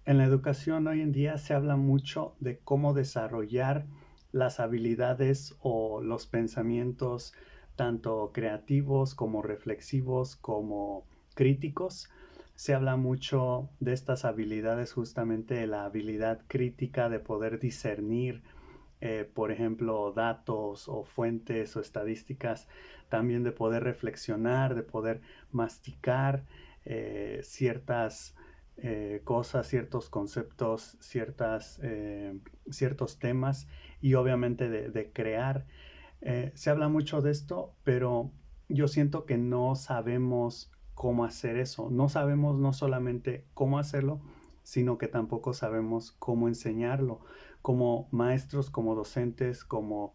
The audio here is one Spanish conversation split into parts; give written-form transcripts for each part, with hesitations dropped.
En la educación hoy en día se habla mucho de cómo desarrollar las habilidades o los pensamientos, tanto creativos como reflexivos, como críticos. Se habla mucho de estas habilidades, justamente de la habilidad crítica de poder discernir, por ejemplo, datos o fuentes o estadísticas, también de poder reflexionar, de poder masticar ciertas cosas, ciertos conceptos, ciertos temas y obviamente de crear. Se habla mucho de esto, pero yo siento que no sabemos cómo hacer eso. No sabemos no solamente cómo hacerlo, sino que tampoco sabemos cómo enseñarlo. Como maestros, como docentes, como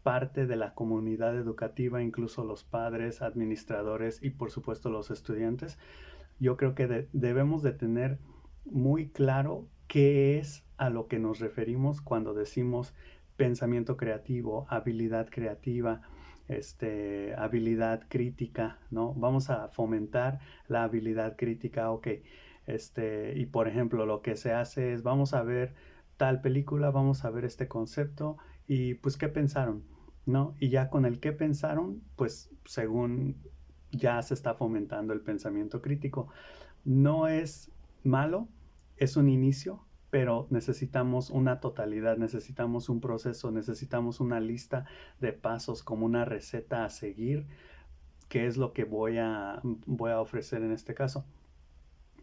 parte de la comunidad educativa, incluso los padres, administradores y por supuesto los estudiantes, yo creo que debemos de tener muy claro qué es a lo que nos referimos cuando decimos pensamiento creativo, habilidad creativa, habilidad crítica, ¿no? Vamos a fomentar la habilidad crítica, ok. Y por ejemplo, lo que se hace es, vamos a ver tal película, vamos a ver este concepto y pues, ¿qué pensaron? ¿No? Y ya con el qué pensaron, pues según ya se está fomentando el pensamiento crítico. No es malo, es un inicio, pero necesitamos una totalidad, necesitamos un proceso, necesitamos una lista de pasos como una receta a seguir, que es lo que voy a ofrecer en este caso.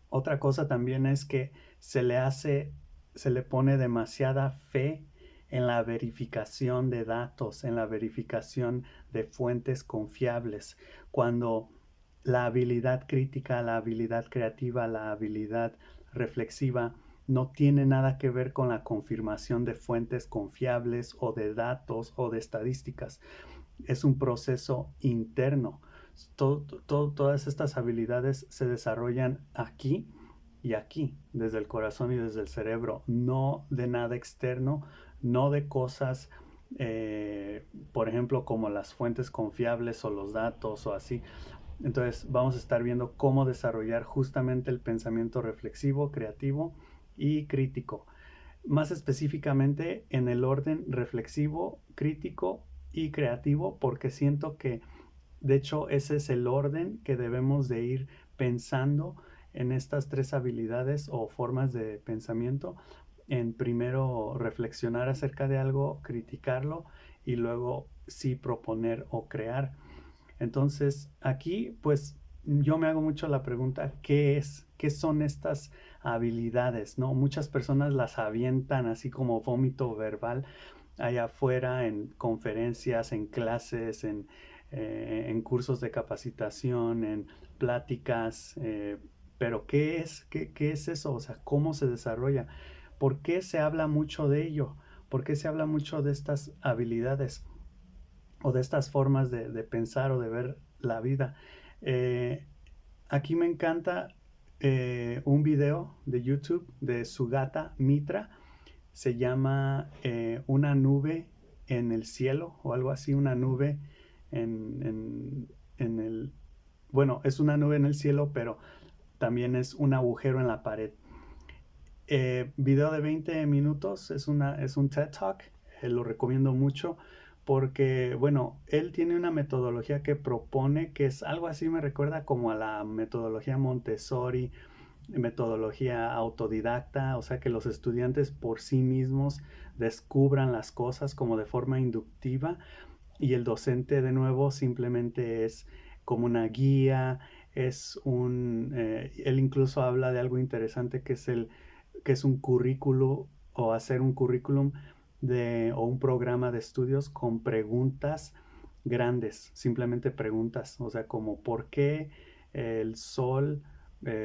Otra cosa también es que se le pone demasiada fe en la verificación de datos, en la verificación de fuentes confiables, cuando la habilidad crítica, la habilidad creativa, la habilidad reflexiva no tiene nada que ver con la confirmación de fuentes confiables o de datos o de estadísticas. Es un proceso interno. Todas estas habilidades se desarrollan aquí y aquí, desde el corazón y desde el cerebro, no de nada externo, no de cosas, por ejemplo, como las fuentes confiables o los datos o así. Entonces vamos a estar viendo cómo desarrollar justamente el pensamiento reflexivo, creativo y crítico. Más específicamente en el orden reflexivo, crítico y creativo, porque siento que de hecho ese es el orden que debemos de ir pensando en estas tres habilidades o formas de pensamiento. En primero reflexionar acerca de algo, criticarlo y luego sí proponer o crear. Entonces, aquí, pues, yo me hago mucho la pregunta, ¿qué es? ¿Qué son estas habilidades? ¿No? Muchas personas las avientan así como vómito verbal allá afuera en conferencias, en clases, en cursos de capacitación, en pláticas, pero ¿qué es? ¿Qué es eso? O sea, ¿cómo se desarrolla? ¿Por qué se habla mucho de ello? ¿Por qué se habla mucho de estas habilidades? O de estas formas de pensar o de ver la vida. Eh, Aquí me encanta un video de YouTube de Sugata Mitra. Se llama Una nube en el cielo o algo así, una nube en, en, en el... Bueno, es una nube en el cielo, pero también es un agujero en la pared. Video de 20 minutos, es un TED Talk, lo recomiendo mucho porque, bueno, él tiene una metodología que propone que es algo así, me recuerda como a la metodología Montessori, metodología autodidacta, o sea que los estudiantes por sí mismos descubran las cosas como de forma inductiva y el docente de nuevo simplemente es como una guía, él incluso habla de algo interesante que es un currículo o hacer un currículum o un programa de estudios con preguntas grandes, simplemente preguntas, o sea, como por qué el sol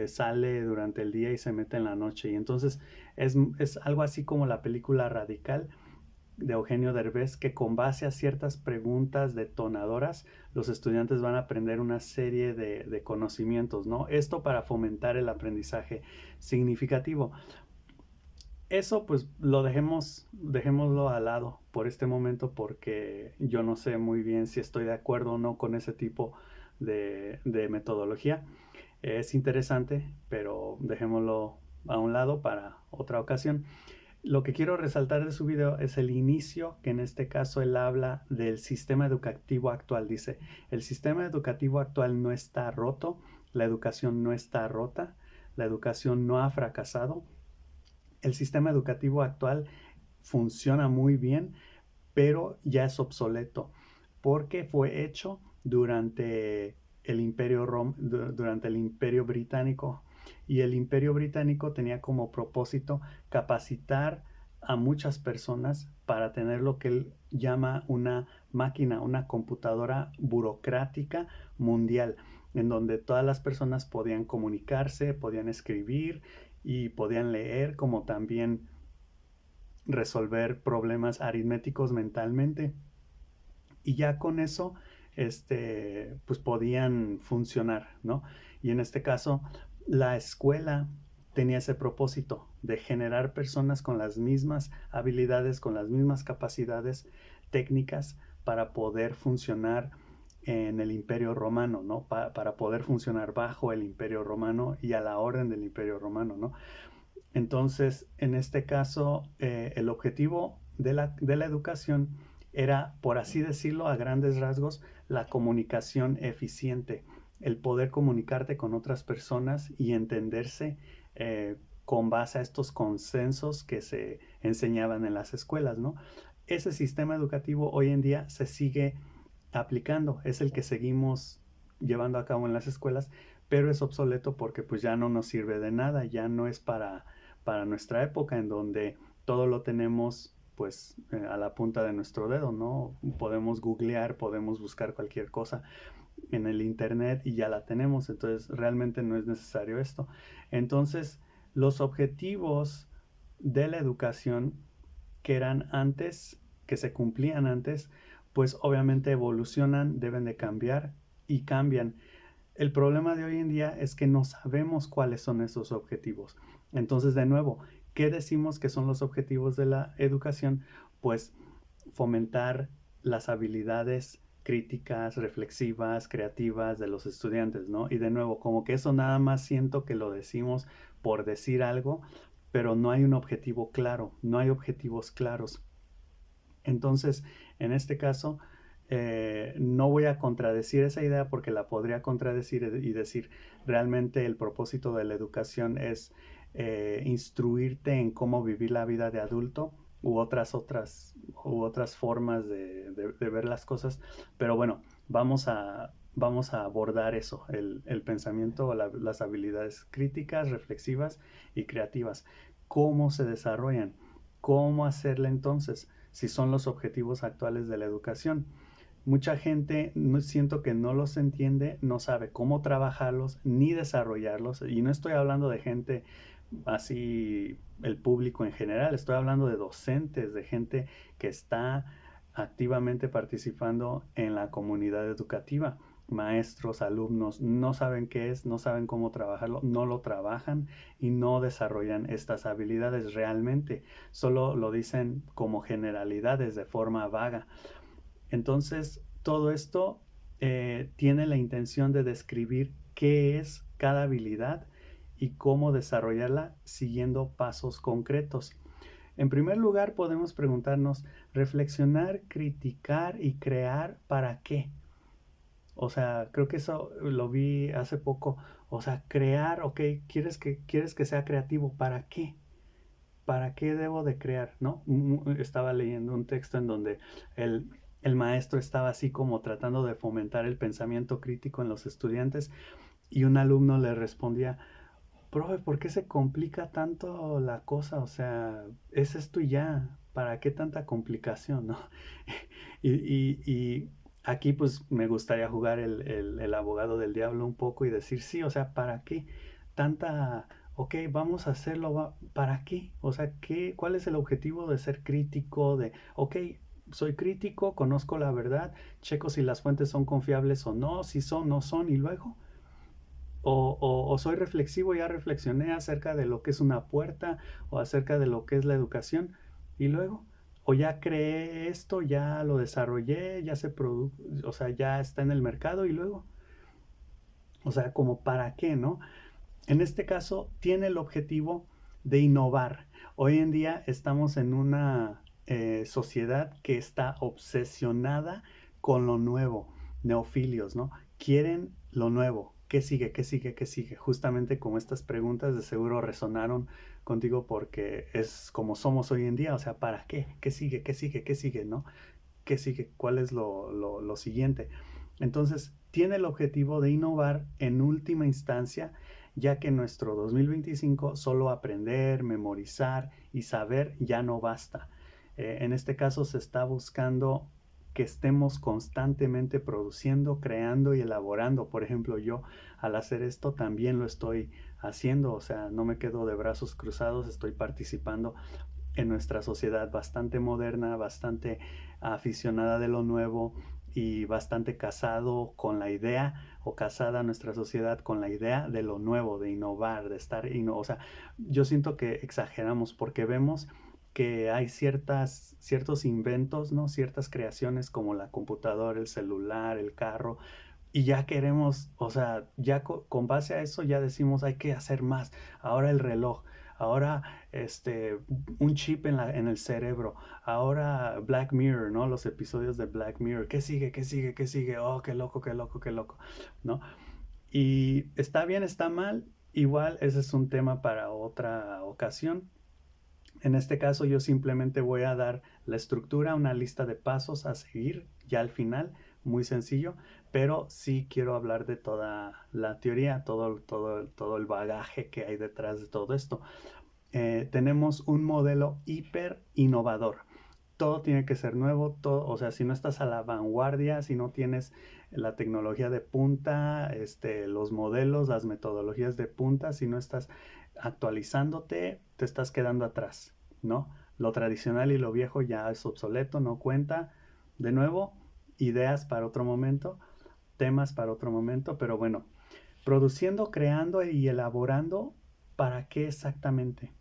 sale durante el día y se mete en la noche. Y entonces es algo así como la película Radical de Eugenio Derbez, que con base a ciertas preguntas detonadoras, los estudiantes van a aprender una serie de conocimientos, ¿no? Esto para fomentar el aprendizaje significativo. Eso pues dejémoslo al lado por este momento porque yo no sé muy bien si estoy de acuerdo o no con ese tipo de metodología. Es interesante, pero dejémoslo a un lado para otra ocasión. Lo que quiero resaltar de su video es el inicio, que en este caso él habla del sistema educativo actual. Dice, el sistema educativo actual no está roto, la educación no está rota, la educación no ha fracasado. El sistema educativo actual funciona muy bien, pero ya es obsoleto porque fue hecho durante durante el Imperio Británico, y el Imperio Británico tenía como propósito capacitar a muchas personas para tener lo que él llama una máquina, una computadora burocrática mundial, en donde todas las personas podían comunicarse, podían escribir y podían leer, como también resolver problemas aritméticos mentalmente. Y ya con eso, pues podían funcionar, ¿no? Y en este caso, la escuela tenía ese propósito de generar personas con las mismas habilidades, con las mismas capacidades técnicas para poder funcionar en el Imperio Romano, ¿no? Para poder funcionar bajo el Imperio Romano y a la orden del Imperio Romano, ¿no? Entonces, en este caso, el objetivo de la educación era, por así decirlo, a grandes rasgos, la comunicación eficiente, el poder comunicarte con otras personas y entenderse con base a estos consensos que se enseñaban en las escuelas, ¿no? Ese sistema educativo hoy en día se sigue aplicando, es el que seguimos llevando a cabo en las escuelas, pero es obsoleto porque pues ya no nos sirve de nada, ya no es para nuestra época en donde todo lo tenemos pues a la punta de nuestro dedo, ¿no? Podemos googlear, podemos buscar cualquier cosa en el internet y ya la tenemos, entonces realmente no es necesario esto. Entonces, los objetivos de la educación que eran antes, que se cumplían antes, pues obviamente evolucionan, deben de cambiar y cambian. El problema de hoy en día es que no sabemos cuáles son esos objetivos. Entonces, de nuevo, ¿qué decimos que son los objetivos de la educación? Pues fomentar las habilidades críticas, reflexivas, creativas de los estudiantes, ¿no? Y de nuevo, como que eso nada más siento que lo decimos por decir algo, pero no hay un objetivo claro, no hay objetivos claros. Entonces, en este caso, no voy a contradecir esa idea porque la podría contradecir y decir, realmente el propósito de la educación es instruirte en cómo vivir la vida de adulto u otras formas de ver las cosas. Pero bueno, vamos a abordar eso, el pensamiento, las habilidades críticas, reflexivas y creativas. ¿Cómo se desarrollan? ¿Cómo hacerle entonces? Si son los objetivos actuales de la educación. Mucha gente siento que no los entiende, no sabe cómo trabajarlos ni desarrollarlos. Y no estoy hablando de gente así, el público en general, estoy hablando de docentes, de gente que está activamente participando en la comunidad educativa. Maestros, alumnos, no saben qué es, no saben cómo trabajarlo, no lo trabajan y no desarrollan estas habilidades realmente. Solo lo dicen como generalidades de forma vaga. Entonces, todo esto tiene la intención de describir qué es cada habilidad y cómo desarrollarla siguiendo pasos concretos. En primer lugar, podemos preguntarnos, reflexionar, criticar y crear, ¿para qué? O sea, creo que eso lo vi hace poco. O sea, crear, ok, quieres que sea creativo, ¿para qué? ¿Para qué debo de crear? ¿No? Estaba leyendo un texto en donde el, el maestro estaba así como tratando de fomentar el pensamiento crítico en los estudiantes y un alumno le respondía, profe, ¿por qué se complica tanto la cosa? O sea, es esto y ya, ¿para qué tanta complicación, no? Y aquí pues me gustaría jugar el abogado del diablo un poco y decir, sí, o sea, ¿para qué tanta... Ok, vamos a hacerlo, ¿para qué? O sea, ¿cuál es el objetivo de ser crítico? Ok, soy crítico, conozco la verdad, checo si las fuentes son confiables o no, si son, no son, y luego, o soy reflexivo, ya reflexioné acerca de lo que es una puerta o acerca de lo que es la educación y luego, o ya creé esto, ya lo desarrollé, ya se produjo, o sea, ya está en el mercado y luego, o sea, como para qué, ¿no? En este caso, tiene el objetivo de innovar. Hoy en día estamos en una sociedad que está obsesionada con lo nuevo, neofilios, ¿no? Quieren lo nuevo. ¿Qué sigue? ¿Qué sigue? ¿Qué sigue? Justamente como estas preguntas de seguro resonaron contigo porque es como somos hoy en día, o sea, ¿para qué? ¿Qué sigue? ¿Qué sigue? ¿Qué sigue? ¿No? ¿Qué sigue? ¿Cuál es lo siguiente? Entonces, tiene el objetivo de innovar en última instancia, ya que en nuestro 2025 solo aprender, memorizar y saber ya no basta. En este caso se está buscando que estemos constantemente produciendo, creando y elaborando. Por ejemplo, yo al hacer esto también lo estoy haciendo, o sea, no me quedo de brazos cruzados, estoy participando en nuestra sociedad bastante moderna, bastante aficionada de lo nuevo y bastante casado con la idea o casada nuestra sociedad con la idea de lo nuevo, de innovar, de estar, o sea, yo siento que exageramos porque vemos que hay ciertos inventos, ¿no? Ciertas creaciones como la computadora, el celular, el carro, y ya queremos, o sea, ya con base a eso ya decimos hay que hacer más. Ahora el reloj, ahora un chip en el cerebro, ahora Black Mirror, ¿no? Los episodios de Black Mirror. ¿Qué sigue? ¿Qué sigue? ¿Qué sigue? Oh, qué loco, qué loco, qué loco, ¿no? Y está bien, está mal. Igual ese es un tema para otra ocasión. En este caso yo simplemente voy a dar la estructura, una lista de pasos a seguir ya al final, muy sencillo, pero sí quiero hablar de toda la teoría, todo el bagaje que hay detrás de todo esto. Tenemos un modelo hiper innovador. Todo tiene que ser nuevo, todo, o sea, si no estás a la vanguardia, si no tienes la tecnología de punta, los modelos, las metodologías de punta, si no estás actualizándote, te estás quedando atrás, ¿no? Lo tradicional y lo viejo ya es obsoleto, no cuenta. De nuevo, ideas para otro momento, temas para otro momento, pero bueno, produciendo, creando y elaborando, ¿para qué exactamente?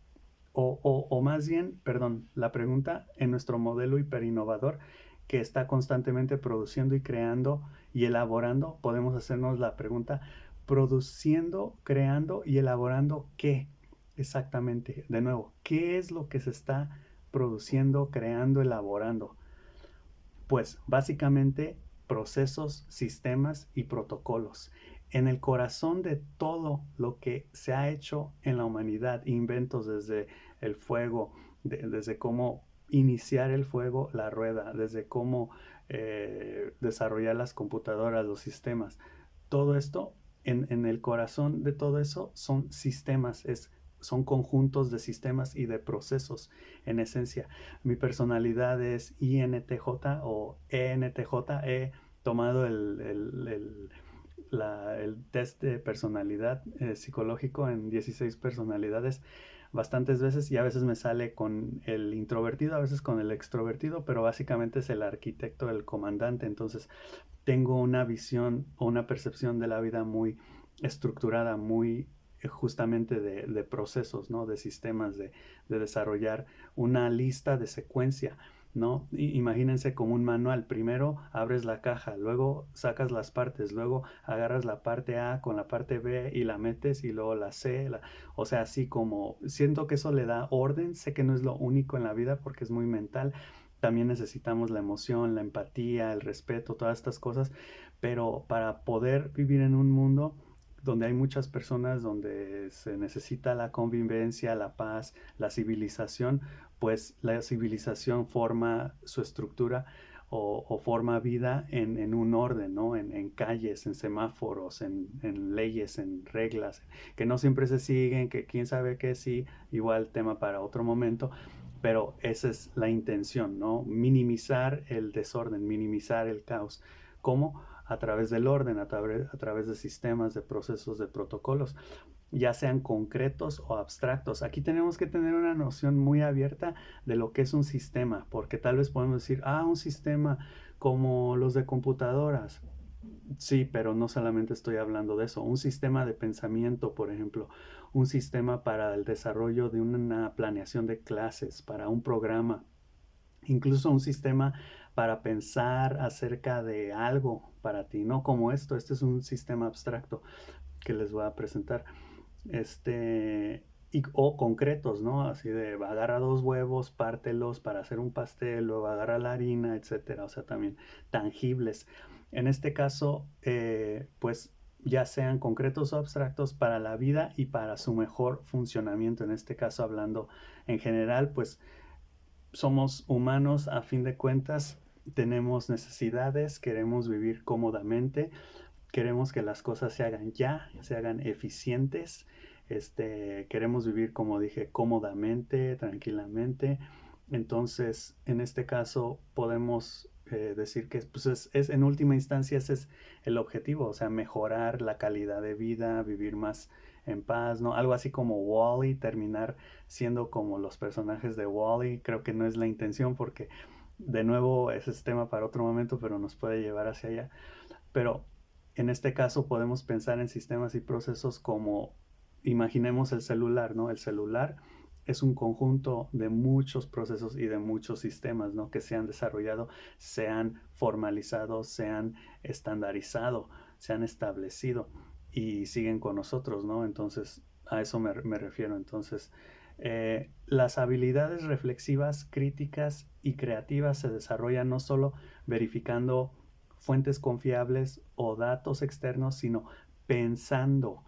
O más bien, perdón, la pregunta en nuestro modelo hiperinnovador que está constantemente produciendo y creando y elaborando, podemos hacernos la pregunta, produciendo, creando y elaborando qué exactamente. De nuevo, ¿qué es lo que se está produciendo, creando, elaborando? Pues básicamente procesos, sistemas y protocolos. En el corazón de todo lo que se ha hecho en la humanidad, inventos desde el fuego, desde cómo iniciar el fuego, la rueda, desde cómo desarrollar las computadoras, los sistemas, todo esto, en el corazón de todo eso son sistemas, son conjuntos de sistemas y de procesos en esencia. Mi personalidad es INTJ o ENTJ. He tomado el test de personalidad psicológico en 16 personalidades bastantes veces y a veces me sale con el introvertido, a veces con el extrovertido, pero básicamente es el arquitecto, el comandante. Entonces tengo una visión o una percepción de la vida muy estructurada, muy justamente de procesos, ¿no? De sistemas, de desarrollar una lista de secuencia, ¿no? Imagínense como un manual. Primero abres la caja, luego sacas las partes, luego agarras la parte A con la parte B y la metes y luego la C. O sea, así como siento que eso le da orden. Sé que no es lo único en la vida porque es muy mental. También necesitamos la emoción, la empatía, el respeto, todas estas cosas. Pero para poder vivir en un mundo donde hay muchas personas, donde se necesita la convivencia, la paz, la civilización, pues la civilización forma su estructura o forma vida en un orden, ¿no? En calles, en semáforos, en leyes, en reglas, que no siempre se siguen, que quién sabe qué sí, igual tema para otro momento, pero esa es la intención, ¿no? Minimizar el desorden, minimizar el caos. ¿Cómo? A través del orden, a través de sistemas, de procesos, de protocolos, ya sean concretos o abstractos. Aquí tenemos que tener una noción muy abierta de lo que es un sistema, porque tal vez podemos decir, un sistema como los de computadoras. Sí, pero no solamente estoy hablando de eso. Un sistema de pensamiento, por ejemplo, un sistema para el desarrollo de una planeación de clases, para un programa, incluso un sistema para pensar acerca de algo para ti, no como esto. Este es un sistema abstracto que les voy a presentar. Este, o concretos, ¿no? Así de agarra 2 huevos, pártelos para hacer un pastel, luego agarra la harina, etcétera. O sea, también tangibles. En este caso, pues ya sean concretos o abstractos para la vida y para su mejor funcionamiento. En este caso, hablando en general, pues somos humanos a fin de cuentas, tenemos necesidades, queremos vivir cómodamente, queremos que las cosas se hagan ya, se hagan eficientes, queremos vivir, como dije, cómodamente, tranquilamente. Entonces, en este caso, podemos decir que pues en última instancia ese es el objetivo, o sea, mejorar la calidad de vida, vivir más en paz, ¿no? Algo así como Wall-E, terminar siendo como los personajes de Wall-E, creo que no es la intención porque, de nuevo, ese es tema para otro momento, pero nos puede llevar hacia allá. Pero en este caso podemos pensar en sistemas y procesos como, imaginemos el celular, ¿no? El celular es un conjunto de muchos procesos y de muchos sistemas, ¿no? Que se han desarrollado, se han formalizado, se han estandarizado, se han establecido y siguen con nosotros, ¿no? Entonces, a eso me refiero. Entonces, las habilidades reflexivas, críticas y creativas se desarrollan no solo verificando fuentes confiables o datos externos, sino pensando.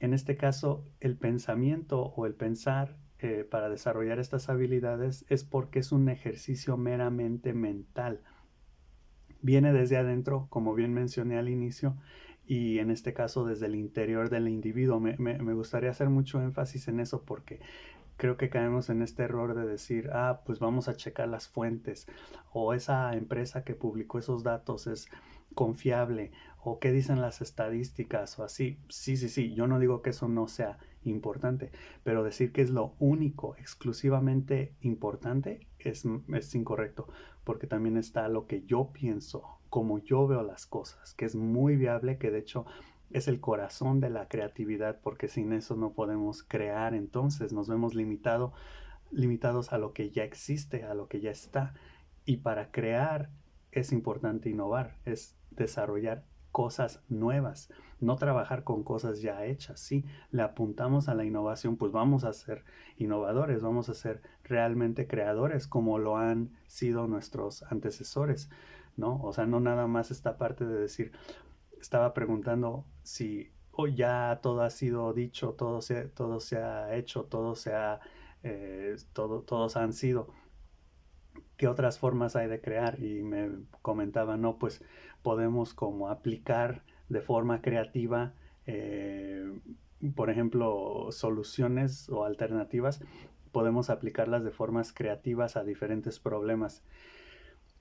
En este caso, el pensamiento o el pensar para desarrollar estas habilidades es porque es un ejercicio meramente mental. Viene desde adentro, como bien mencioné al inicio, y en este caso desde el interior del individuo. Me gustaría hacer mucho énfasis en eso porque creo que caemos en este error de decir, pues vamos a checar las fuentes, o esa empresa que publicó esos datos es confiable, o qué dicen las estadísticas, o así. Sí, sí, sí, yo no digo que eso no sea importante, pero decir que es lo único, exclusivamente importante, es incorrecto, porque también está lo que yo pienso, como yo veo las cosas, que es muy viable, que de hecho es el corazón de la creatividad, porque sin eso no podemos crear, entonces nos vemos limitados a lo que ya existe, a lo que ya está. Y para crear es importante innovar, es desarrollar cosas nuevas, no trabajar con cosas ya hechas. Si le apuntamos a la innovación, pues vamos a ser innovadores, vamos a ser realmente creadores como lo han sido nuestros antecesores, ¿no? O sea, no nada más esta parte de decir, estaba preguntando si ya todo ha sido dicho, todo se ha hecho, todos han sido. ¿Qué otras formas hay de crear? Y me comentaba, no, pues podemos como aplicar de forma creativa, eh, por ejemplo, soluciones o alternativas, podemos aplicarlas de formas creativas a diferentes problemas.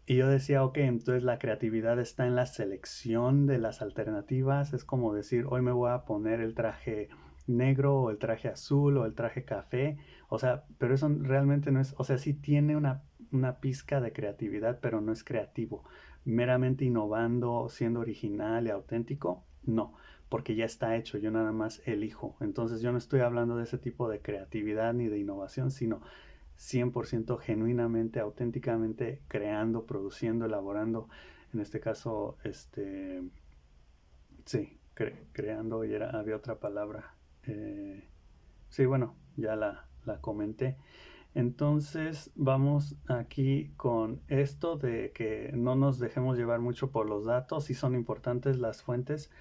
Y yo decía, ok, entonces la creatividad está en la selección de las alternativas. Es como decir, hoy me voy a poner el traje negro o el traje azul o el traje café. O sea, pero eso realmente no es, o sea, sí tiene una pizca de creatividad, pero no es creativo. Meramente innovando, siendo original y auténtico, no, porque ya está hecho, yo nada más elijo. Entonces yo no estoy hablando de ese tipo de creatividad ni de innovación, sino 100% genuinamente, auténticamente creando, produciendo, elaborando, en este caso, sí, creando, y había otra palabra. Sí, bueno, ya la comenté. Entonces vamos aquí con esto de que no nos dejemos llevar mucho por los datos, sí son importantes las fuentes,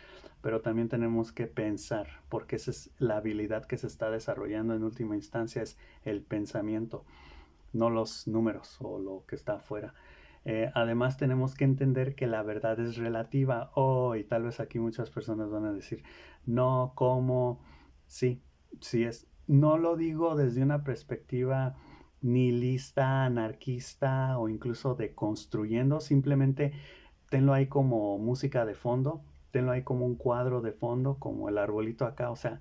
pero también tenemos que pensar, porque esa es la habilidad que se está desarrollando en última instancia, es el pensamiento, no los números o lo que está afuera. Además tenemos que entender que la verdad es relativa. Y tal vez aquí muchas personas van a decir, no, ¿cómo? Sí, sí es. No lo digo desde una perspectiva nihilista, anarquista o incluso deconstruyendo, simplemente tenlo ahí como música de fondo, tenlo ahí como un cuadro de fondo, como el arbolito acá, o sea,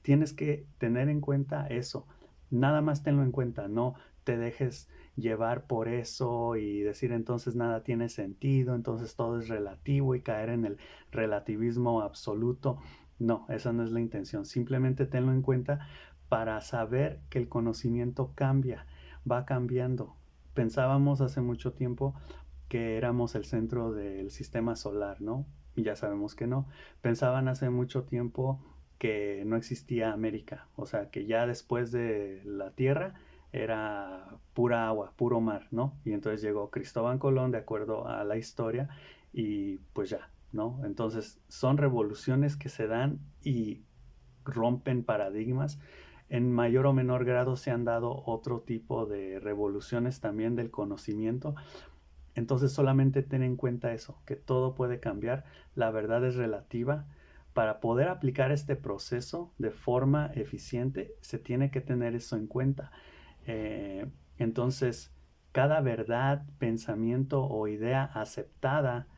tienes que tener en cuenta eso. Nada más tenlo en cuenta, no te dejes llevar por eso y decir entonces nada tiene sentido, entonces todo es relativo y caer en el relativismo absoluto. No, esa no es la intención. Simplemente tenlo en cuenta para saber que el conocimiento cambia, va cambiando. Pensábamos hace mucho tiempo que éramos el centro del sistema solar, ¿no? Y ya sabemos que no. Pensaban hace mucho tiempo que no existía América, o sea, que ya después de la tierra era pura agua, puro mar, ¿no? Y entonces llegó Cristóbal Colón de acuerdo a la historia y pues ya, ¿no? Entonces son revoluciones que se dan y rompen paradigmas. En mayor o menor grado se han dado otro tipo de revoluciones también del conocimiento. Entonces solamente ten en cuenta eso, que todo puede cambiar, la verdad es relativa. Para poder aplicar este proceso de forma eficiente, se tiene que tener eso en cuenta. Eh, entonces, cada verdad, pensamiento o idea aceptada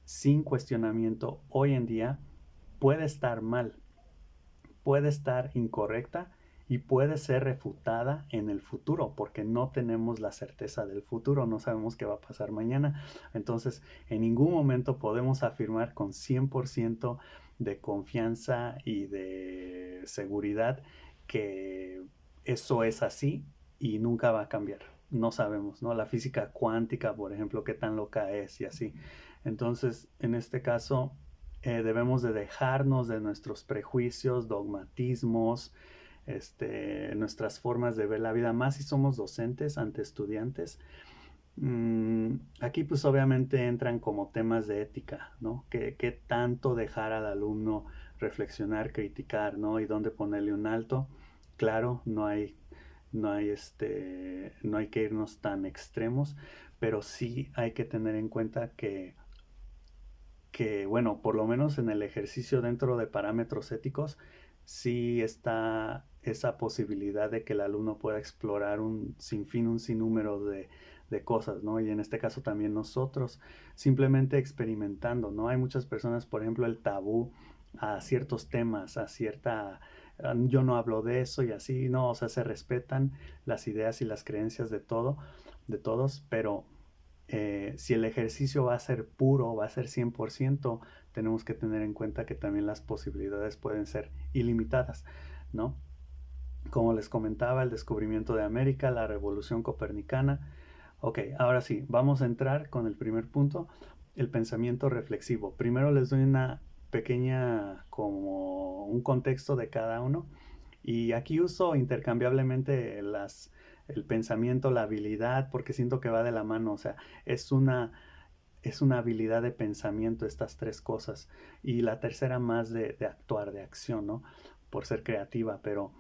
sin cuestionamiento hoy en día puede estar mal, puede estar incorrecta y puede ser refutada en el futuro, porque no tenemos la certeza del futuro, no sabemos qué va a pasar mañana. Entonces, en ningún momento podemos afirmar con 100% de confianza y de seguridad que eso es así y nunca va a cambiar. No sabemos, ¿no? La física cuántica, por ejemplo, qué tan loca es y así. Entonces, en este caso, debemos de dejarnos de nuestros prejuicios, dogmatismos, nuestras formas de ver la vida, más si somos docentes ante estudiantes. Aquí pues obviamente entran como temas de ética, ¿no? ¿Qué tanto dejar al alumno reflexionar, criticar, ¿no? Y dónde ponerle un alto. Claro, no hay que irnos tan extremos, pero sí hay que tener en cuenta bueno, por lo menos en el ejercicio dentro de parámetros éticos, sí está esa posibilidad de que el alumno pueda explorar un sinfín, un sinnúmero de cosas, ¿no? Y en este caso también nosotros, simplemente experimentando, ¿no? Hay muchas personas, por ejemplo, el tabú a ciertos temas, yo no hablo de eso y así, no, o sea, se respetan las ideas y las creencias de todos, pero si el ejercicio va a ser puro, va a ser 100%, tenemos que tener en cuenta que también las posibilidades pueden ser ilimitadas, ¿no? Como les comentaba, el descubrimiento de América, la revolución copernicana. Ok, ahora sí, vamos a entrar con el primer punto, el pensamiento reflexivo. Primero les doy una pequeña, como un contexto de cada uno. Y aquí uso intercambiablemente el pensamiento, la habilidad, porque siento que va de la mano. O sea, es una, es una habilidad de pensamiento estas tres cosas. Y la tercera más de actuar, de acción, ¿no? Por ser creativa, pero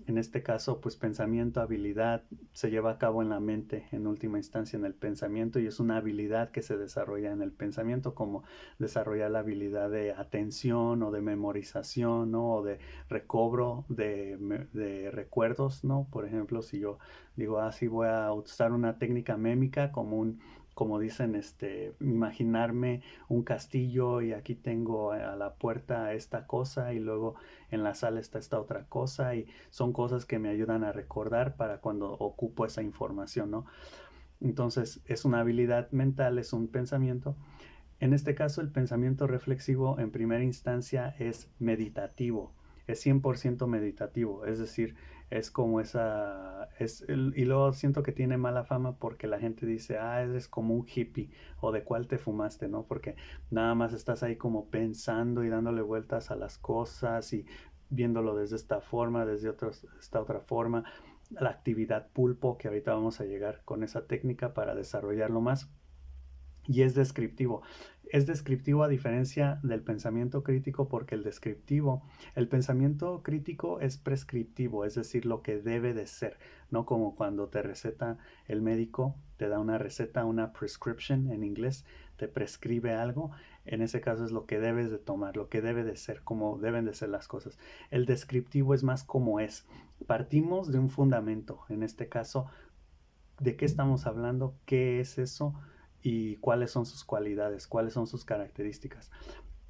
en este caso, pues pensamiento, habilidad, se lleva a cabo en la mente, en última instancia en el pensamiento, y es una habilidad que se desarrolla en el pensamiento, como desarrollar la habilidad de atención o de memorización, ¿no? O de recobro de recuerdos, ¿no? Por ejemplo, si yo digo, sí voy a usar una técnica mémica como dicen, imaginarme un castillo y aquí tengo a la puerta esta cosa y luego en la sala está esta otra cosa y son cosas que me ayudan a recordar para cuando ocupo esa información, ¿no? Entonces es una habilidad mental, es un pensamiento. En este caso el pensamiento reflexivo en primera instancia es meditativo, es 100% meditativo, es decir, es como y luego siento que tiene mala fama porque la gente dice, eres como un hippie o de cuál te fumaste, ¿no? Porque nada más estás ahí como pensando y dándole vueltas a las cosas y viéndolo desde esta forma, esta otra forma, la actividad pulpo, que ahorita vamos a llegar con esa técnica para desarrollarlo más. Y es descriptivo. Es descriptivo a diferencia del pensamiento crítico porque el pensamiento crítico es prescriptivo, es decir, lo que debe de ser, no como cuando te receta el médico, te da una receta, una prescription en inglés, te prescribe algo, en ese caso es lo que debes de tomar, lo que debe de ser, como deben de ser las cosas. El descriptivo es más como es. Partimos de un fundamento, en este caso, de qué estamos hablando, qué es eso y cuáles son sus cualidades, cuáles son sus características.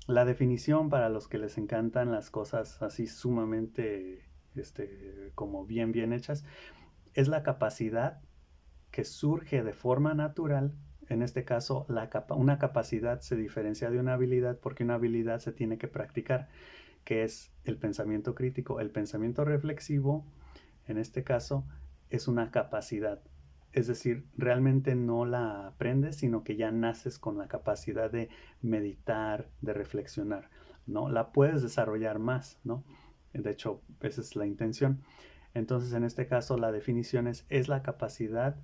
La definición para los que les encantan las cosas así sumamente como bien hechas es la capacidad que surge de forma natural. En este caso, una capacidad se diferencia de una habilidad porque una habilidad se tiene que practicar, que es el pensamiento crítico. El pensamiento reflexivo, en este caso, es una capacidad. Es decir, realmente no la aprendes, sino que ya naces con la capacidad de meditar, de reflexionar, ¿no? La puedes desarrollar más, ¿no? De hecho, esa es la intención. Entonces, en este caso, la definición es la capacidad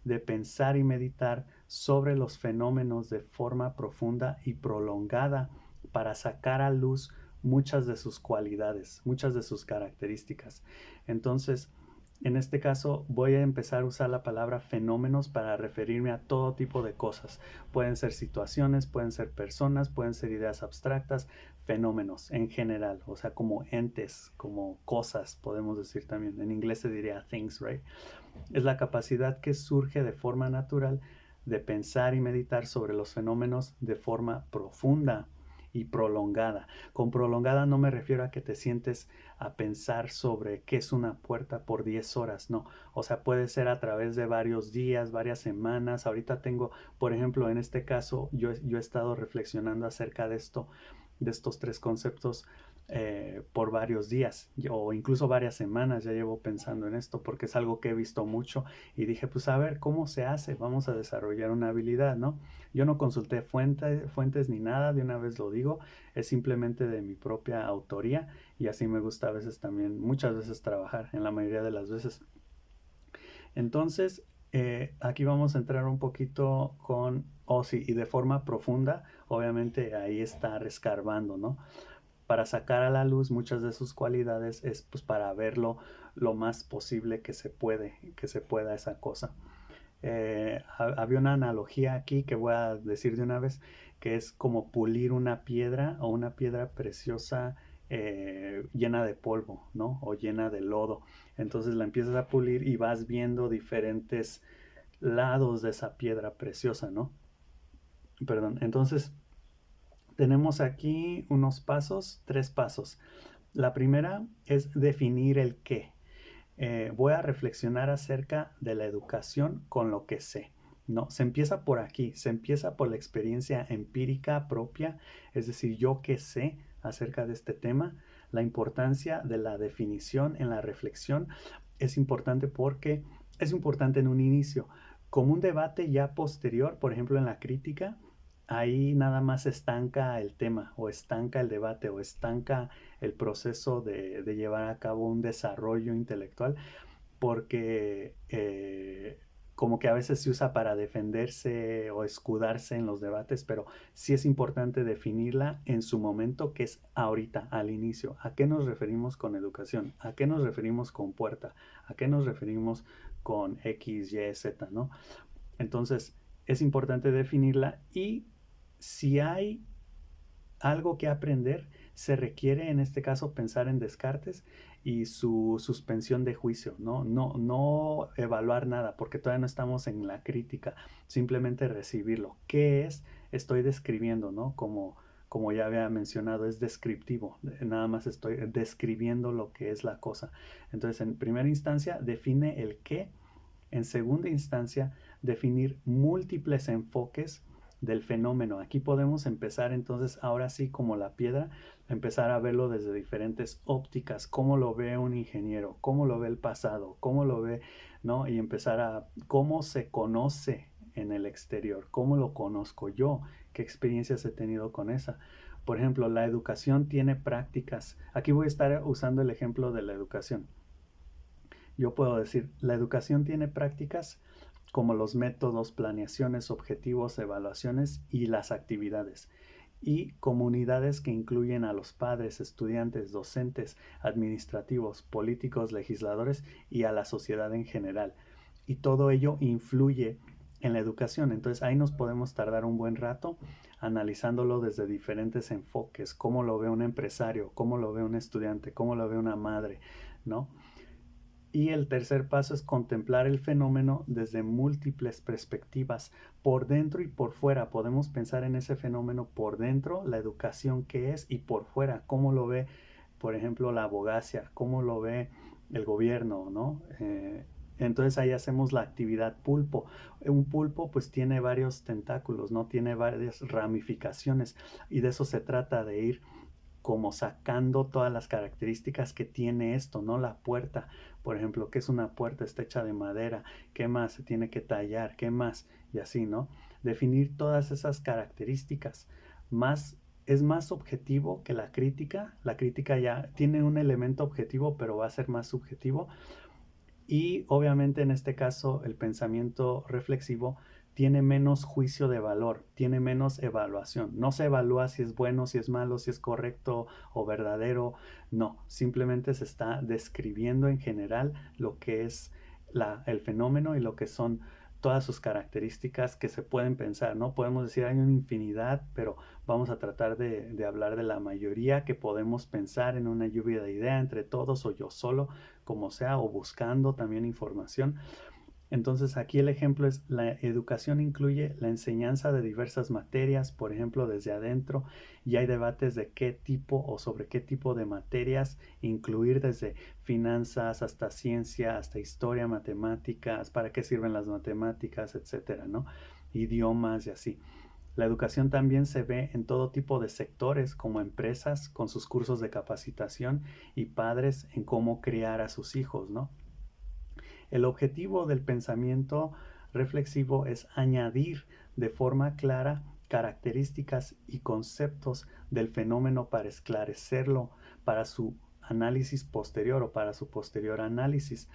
de pensar y meditar sobre los fenómenos de forma profunda y prolongada para sacar a luz muchas de sus cualidades, muchas de sus características. Entonces, en este caso voy a empezar a usar la palabra fenómenos para referirme a todo tipo de cosas. Pueden ser situaciones, pueden ser personas, pueden ser ideas abstractas, fenómenos en general, o sea, como entes, como cosas, podemos decir también. En inglés se diría things, right? Es la capacidad que surge de forma natural de pensar y meditar sobre los fenómenos de forma profunda y prolongada. Con prolongada no me refiero a que te sientes a pensar sobre qué es una puerta por 10 horas, no. O sea, puede ser a través de varios días, varias semanas. Ahorita tengo, por ejemplo, en este caso, yo he estado reflexionando acerca de esto, de estos tres conceptos por varios días o incluso varias semanas. Ya llevo pensando en esto porque es algo que he visto mucho y dije, pues a ver, ¿cómo se hace? Vamos a desarrollar una habilidad, ¿no? Yo no consulté fuentes ni nada, de una vez lo digo, es simplemente de mi propia autoría y así me gusta a veces también, muchas veces trabajar, en la mayoría de las veces. Entonces, aquí vamos a entrar un poquito con, oh sí, y de forma profunda, obviamente ahí está rescarbando, ¿no? Para sacar a la luz muchas de sus cualidades es pues para verlo lo más posible que se pueda esa cosa. Había una analogía aquí que voy a decir de una vez, que es como pulir una piedra o una piedra preciosa llena de polvo, ¿no? O llena de lodo. Entonces la empiezas a pulir y vas viendo diferentes lados de esa piedra preciosa, ¿no? Perdón, entonces tenemos aquí unos pasos, tres pasos. La primera es definir el qué. Voy a reflexionar acerca de la educación con lo que sé. No, se empieza por aquí, se empieza por la experiencia empírica propia, es decir, yo que sé acerca de este tema, la importancia de la definición en la reflexión es importante porque es importante en un inicio. Como un debate ya posterior, por ejemplo en la crítica, ahí nada más estanca el tema o estanca el debate o estanca el proceso de llevar a cabo un desarrollo intelectual porque como que a veces se usa para defenderse o escudarse en los debates, pero sí es importante definirla en su momento, que es ahorita, al inicio. ¿A qué nos referimos con educación? ¿A qué nos referimos con puerta? ¿A qué nos referimos con X, Y, Z, ¿no? Entonces, es importante definirla y si hay algo que aprender, se requiere en este caso pensar en Descartes y su suspensión de juicio, ¿no? No evaluar nada, porque todavía no estamos en la crítica, simplemente recibirlo. ¿Qué es? Estoy describiendo, ¿no? Como ya había mencionado, es descriptivo, nada más estoy describiendo lo que es la cosa. Entonces, en primera instancia, define el qué. En segunda instancia, definir múltiples enfoques del fenómeno. Aquí podemos empezar entonces, ahora sí como la piedra, empezar a verlo desde diferentes ópticas, cómo lo ve un ingeniero, cómo lo ve el pasado, cómo lo ve, ¿no? Y empezar a cómo se conoce en el exterior, cómo lo conozco yo, qué experiencias he tenido con esa. Por ejemplo, la educación tiene prácticas. Aquí voy a estar usando el ejemplo de la educación. Yo puedo decir, la educación tiene prácticas como los métodos, planeaciones, objetivos, evaluaciones y las actividades. Y comunidades que incluyen a los padres, estudiantes, docentes, administrativos, políticos, legisladores y a la sociedad en general. Y todo ello influye en la educación. Entonces ahí nos podemos tardar un buen rato analizándolo desde diferentes enfoques, cómo lo ve un empresario, cómo lo ve un estudiante, cómo lo ve una madre, ¿no? Y el tercer paso es contemplar el fenómeno desde múltiples perspectivas, por dentro y por fuera. Podemos pensar en ese fenómeno por dentro, la educación que es, y por fuera, cómo lo ve, por ejemplo, la abogacía, cómo lo ve el gobierno, ¿no? Entonces ahí hacemos la actividad pulpo. Un pulpo pues tiene varios tentáculos, ¿no? Tiene varias ramificaciones y de eso se trata de ir como sacando todas las características que tiene esto, ¿no? La puerta, por ejemplo, ¿qué es una puerta? Está hecha de madera, ¿qué más? Se tiene que tallar, ¿qué más? Y así, ¿no? Definir todas esas características, más es más objetivo que la crítica. La crítica ya tiene un elemento objetivo, pero va a ser más subjetivo. Y obviamente en este caso el pensamiento reflexivo tiene menos juicio de valor, tiene menos evaluación. No se evalúa si es bueno, si es malo, si es correcto o verdadero. No, simplemente se está describiendo en general lo que es el fenómeno y lo que son todas sus características que se pueden pensar, ¿no? Podemos decir hay una infinidad, pero vamos a tratar de hablar de la mayoría que podemos pensar en una lluvia de ideas entre todos o yo solo, como sea, o buscando también información. Entonces aquí el ejemplo es la educación incluye la enseñanza de diversas materias, por ejemplo, desde adentro, y hay debates de qué tipo o sobre qué tipo de materias incluir desde finanzas hasta ciencia, hasta historia, matemáticas, para qué sirven las matemáticas, etcétera, ¿no? Idiomas y así. La educación también se ve en todo tipo de sectores, como empresas con sus cursos de capacitación y padres en cómo criar a sus hijos, ¿no? El objetivo del pensamiento reflexivo es añadir de forma clara características y conceptos del fenómeno para esclarecerlo para su análisis posterior o para su posterior análisis.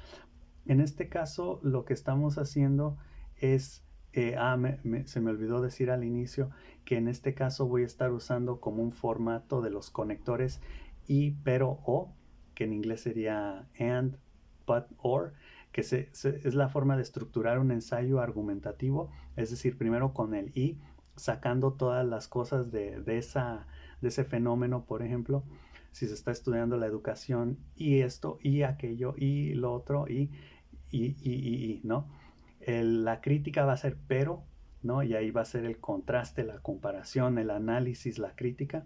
En este caso, lo que estamos haciendo es, se me olvidó decir al inicio que en este caso voy a estar usando como un formato de los conectores y, pero, o, que en inglés sería and, but, or, que es la forma de estructurar un ensayo argumentativo, es decir, primero con el y, sacando todas las cosas de ese fenómeno, por ejemplo, si se está estudiando la educación y esto y aquello y lo otro ¿no? La crítica va a ser pero, ¿no? Y ahí va a ser el contraste, la comparación, el análisis, la crítica.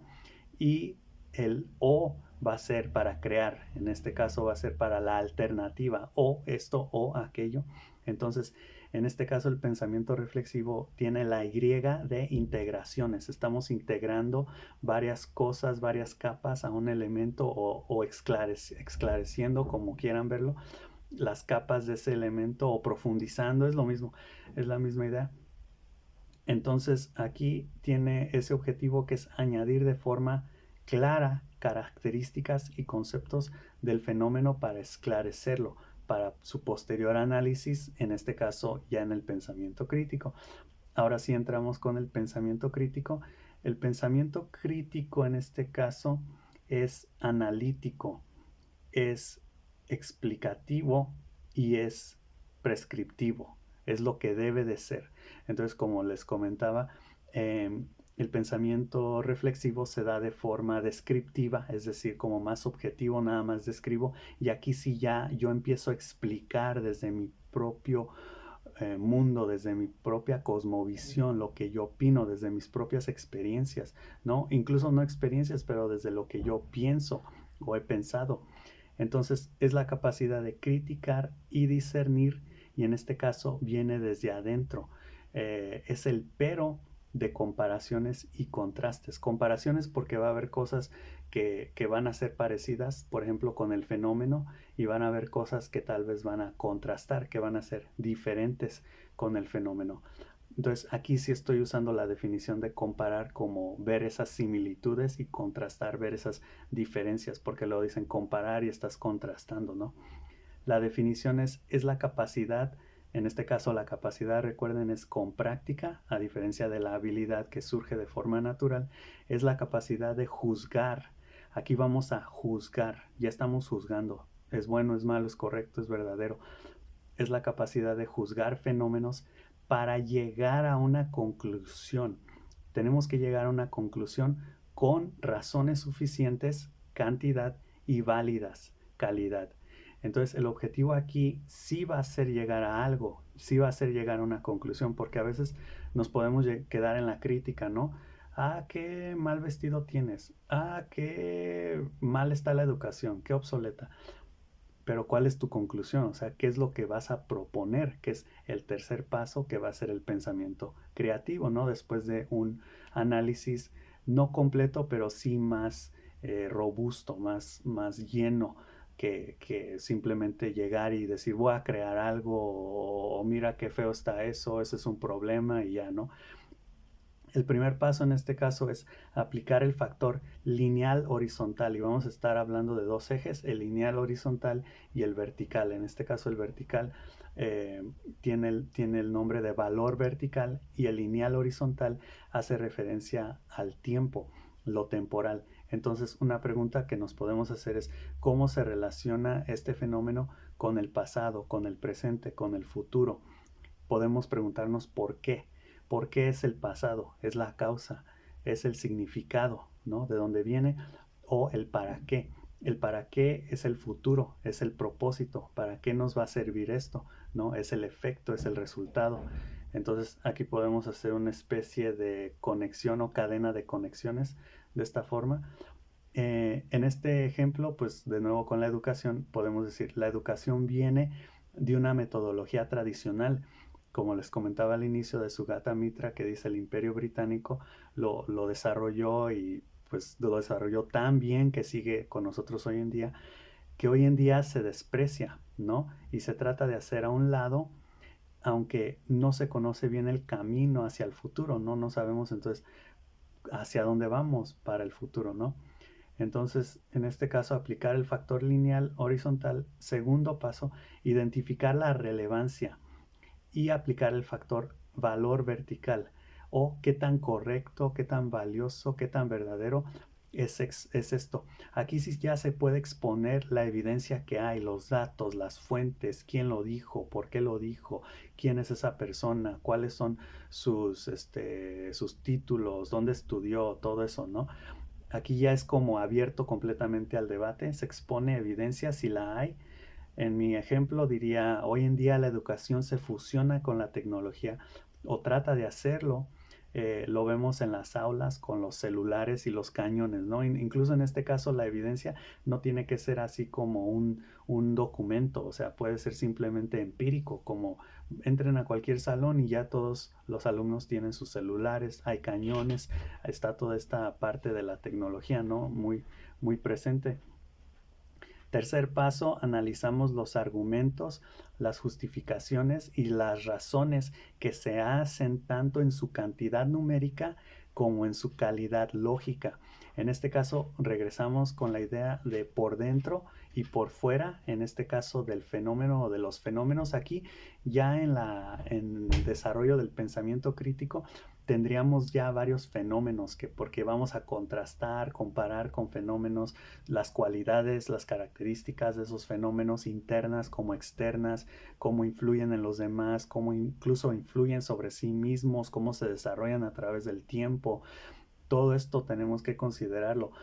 Y el o va a ser para crear, en este caso va a ser para la alternativa, o esto o aquello. Entonces, en este caso el pensamiento reflexivo tiene la Y de integraciones. Estamos integrando varias cosas, varias capas a un elemento o esclareciendo, como quieran verlo, las capas de ese elemento o profundizando, es lo mismo, es la misma idea. Entonces aquí tiene ese objetivo que es añadir de forma clara características y conceptos del fenómeno para esclarecerlo, para su posterior análisis, en este caso ya en el pensamiento crítico. Ahora sí entramos con el pensamiento crítico. El pensamiento crítico en este caso es analítico, es explicativo y es prescriptivo. Es lo que debe de ser. Entonces, como les comentaba, el pensamiento reflexivo se da de forma descriptiva, es decir, como más objetivo, nada más describo. Y aquí sí ya yo empiezo a explicar desde mi propio mundo, desde mi propia cosmovisión, lo que yo opino, desde mis propias experiencias, ¿no? Incluso no experiencias, pero desde lo que yo pienso o he pensado. Entonces es la capacidad de criticar y discernir, y en este caso viene desde adentro. Es el pero de comparaciones y contrastes. Comparaciones porque va a haber cosas que van a ser parecidas, por ejemplo, con el fenómeno, y van a haber cosas que tal vez van a contrastar, que van a ser diferentes con el fenómeno. Entonces aquí sí estoy usando la definición de comparar como ver esas similitudes y contrastar, ver esas diferencias, porque lo dicen comparar y estás contrastando, ¿no? La definición es la capacidad, en este caso la capacidad, recuerden, es con práctica, a diferencia de la habilidad que surge de forma natural, es la capacidad de juzgar. Aquí vamos a juzgar, ya estamos juzgando, es bueno, es malo, es correcto, es verdadero. Es la capacidad de juzgar fenómenos para llegar a una conclusión. Tenemos que llegar a una conclusión con razones suficientes, cantidad y válidas, calidad. Entonces el objetivo aquí sí va a ser llegar a algo, sí va a ser llegar a una conclusión, porque a veces nos podemos quedar en la crítica, ¿no? Ah, qué mal vestido tienes. Ah, qué mal está la educación, qué obsoleta. Pero ¿cuál es tu conclusión? O sea, ¿qué es lo que vas a proponer? Que es el tercer paso que va a ser el pensamiento creativo, ¿no? Después de un análisis no completo, pero sí más robusto, más lleno que simplemente llegar y decir voy a crear algo o mira qué feo está eso, ese es un problema y ya, ¿no? El primer paso en este caso es aplicar el factor lineal horizontal y vamos a estar hablando de dos ejes, el lineal horizontal y el vertical. En este caso el vertical tiene el nombre de valor vertical y el lineal horizontal hace referencia al tiempo, lo temporal. Entonces una pregunta que nos podemos hacer es cómo se relaciona este fenómeno con el pasado, con el presente, con el futuro. Podemos preguntarnos por qué. ¿Por qué es el pasado? ¿Es la causa? ¿Es el significado? ¿No? ¿De dónde viene? O el para qué. El para qué es el futuro, es el propósito. ¿Para qué nos va a servir esto? ¿No? Es el efecto, es el resultado. Entonces aquí podemos hacer una especie de conexión o cadena de conexiones de esta forma. En este ejemplo, pues de nuevo con la educación, podemos decir, la educación viene de una metodología tradicional, como les comentaba al inicio de Sugata Mitra, que dice el Imperio Británico lo desarrolló y pues lo desarrolló tan bien que sigue con nosotros hoy en día, que hoy en día se desprecia, ¿no? Y se trata de hacer a un lado, aunque no se conoce bien el camino hacia el futuro, ¿no? No sabemos entonces hacia dónde vamos para el futuro, ¿no? Entonces, en este caso, aplicar el factor lineal horizontal. Segundo paso, identificar la relevancia y aplicar el factor valor vertical o qué tan correcto, qué tan valioso, qué tan verdadero es esto. Aquí sí ya se puede exponer la evidencia que hay, los datos, las fuentes, quién lo dijo, por qué lo dijo, quién es esa persona, cuáles son sus títulos, dónde estudió, todo eso, ¿no? Aquí ya es como abierto completamente al debate, se expone evidencia si la hay. En mi ejemplo diría, hoy en día la educación se fusiona con la tecnología o trata de hacerlo. Lo vemos en las aulas con los celulares y los cañones, ¿no? Incluso en este caso la evidencia no tiene que ser así como un documento, o sea, puede ser simplemente empírico, como entren a cualquier salón y ya todos los alumnos tienen sus celulares, hay cañones, está toda esta parte de la tecnología, ¿no? Muy, muy presente. Tercer paso, analizamos los argumentos, las justificaciones y las razones que se hacen tanto en su cantidad numérica como en su calidad lógica. En este caso, regresamos con la idea de por dentro y por fuera, en este caso del fenómeno o de los fenómenos aquí, ya en el desarrollo del pensamiento crítico, tendríamos ya varios fenómenos porque vamos a contrastar, comparar con fenómenos las cualidades, las características de esos fenómenos internas como externas, cómo influyen en los demás, cómo incluso influyen sobre sí mismos, cómo se desarrollan a través del tiempo. Todo esto tenemos que considerarlo.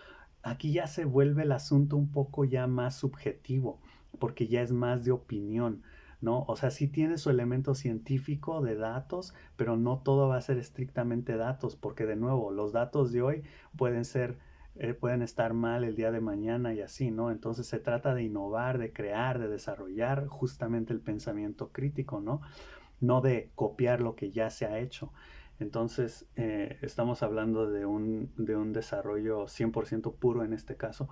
Aquí ya se vuelve el asunto un poco ya más subjetivo, porque ya es más de opinión, ¿no? O sea, sí tiene su elemento científico de datos, pero no todo va a ser estrictamente datos, porque de nuevo, los datos de hoy pueden ser, pueden estar mal el día de mañana y así, ¿no? Entonces se trata de innovar, de crear, de desarrollar justamente el pensamiento crítico, ¿no? No de copiar lo que ya se ha hecho. Entonces, estamos hablando de un desarrollo 100% puro en este caso.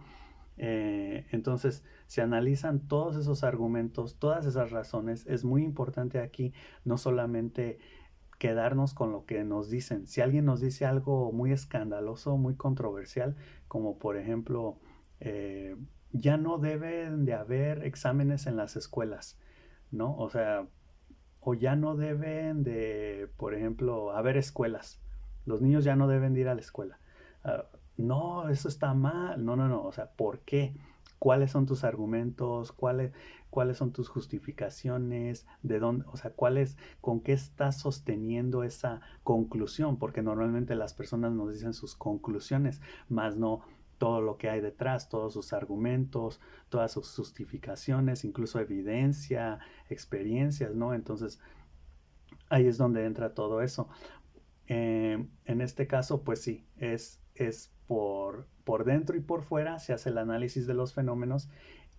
Entonces, se analizan todos esos argumentos, todas esas razones. Es muy importante aquí no solamente quedarnos con lo que nos dicen. Si alguien nos dice algo muy escandaloso, muy controversial, como por ejemplo, eh, ya no deben de haber exámenes en las escuelas, ¿no? O sea, o ya no deben de, por ejemplo, haber escuelas. Los niños ya no deben de ir a la escuela. Uh, no, eso está mal. No, no, no. O sea, ¿por qué? ¿Cuáles son tus argumentos? ¿Cuáles son tus justificaciones? ¿De dónde? O sea, con qué estás sosteniendo esa conclusión? Porque normalmente las personas nos dicen sus conclusiones, más no todo lo que hay detrás, todos sus argumentos, todas sus justificaciones, incluso evidencia, experiencias, ¿no? Entonces, ahí es donde entra todo eso. En este caso, pues sí, es por dentro y por fuera se hace el análisis de los fenómenos